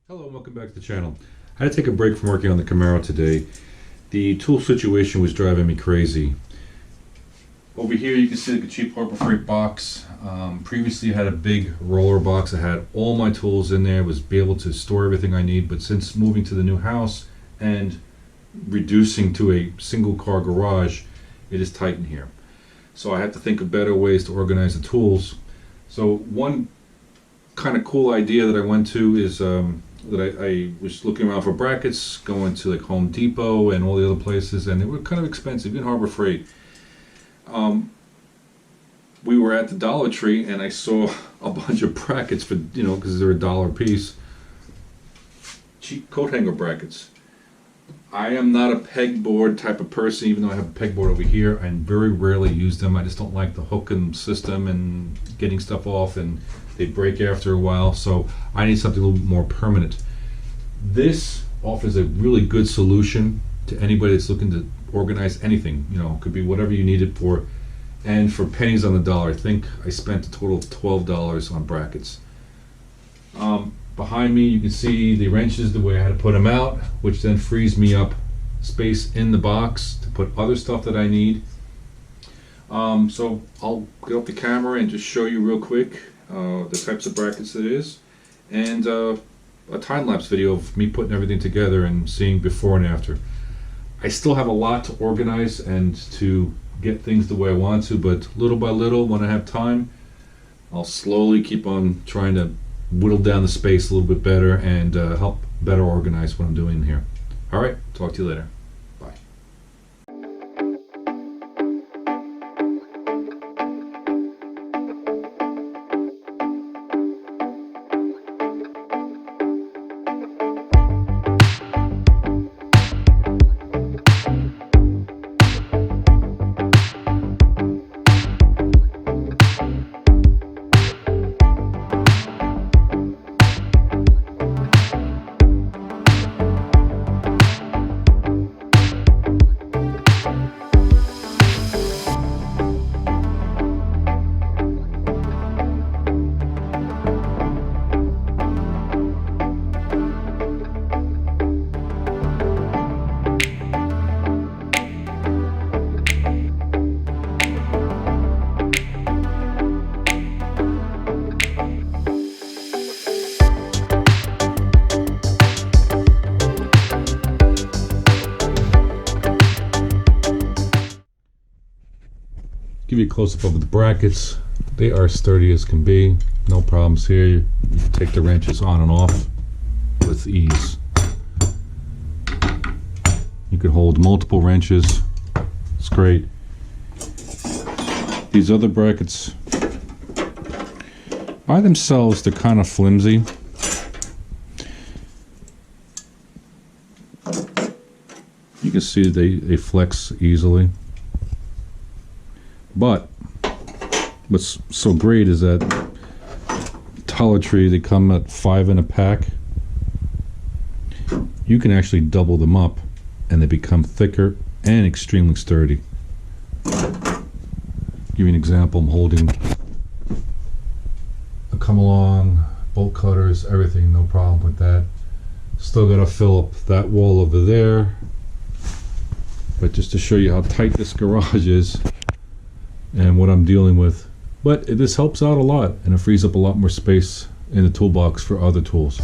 Hello and welcome back to the channel. I had to take a break from working on the Camaro today. The tool situation was driving me crazy. Over here you can see like a cheap Harbor Freight box. Previously I had a big roller box. I had all my tools in there, was able to store everything I need, but since moving to the new house and reducing to a single car garage, it is tight in here. So I have to think of better ways to organize the tools. So one kind of cool idea that I went to is that I was looking around for brackets, going to like Home Depot and all the other places, and they were kind of expensive, even Harbor Freight. We were at the Dollar Tree and I saw a bunch of brackets for, because they're $1 a piece. Cheap coat hanger brackets. I am not a pegboard type of person, even though I have a pegboard over here. I very rarely use them. I just don't like the hooking system and getting stuff off, and they break after a while, so I need something a little bit more permanent. This offers a really good solution to anybody that's looking to organize anything. It could be whatever you need it for, and for pennies on the dollar. I think I spent a total of $12 on brackets. Behind me you can see the wrenches, the way I had to put them out, which then frees me up space in the box to put other stuff that I need. So I'll get up the camera and just show you real quick the types of brackets it is, and a time-lapse video of me putting everything together and seeing before and after. I still have a lot to organize and to get things the way I want to, but little by little, when I have time, I'll slowly keep on trying to whittle down the space a little bit better and help better organize what I'm doing here. Alright, talk to you later. Bye. Give you a close-up of the brackets. They are sturdy as can be, no problems here. You can take the wrenches on and off with ease. You can hold multiple wrenches, it's great. These other brackets, by themselves, they're kind of flimsy. You can see they flex easily. But what's so great is that Dollar Tree, they come at 5 in a pack. You can actually double them up and they become thicker and extremely sturdy. Give you an example. I'm holding a come along, bolt cutters, everything, no problem with that. Still gotta fill up that wall over there. But just to show you how tight this garage is and what I'm dealing with. But this helps out a lot, and it frees up a lot more space in the toolbox for other tools.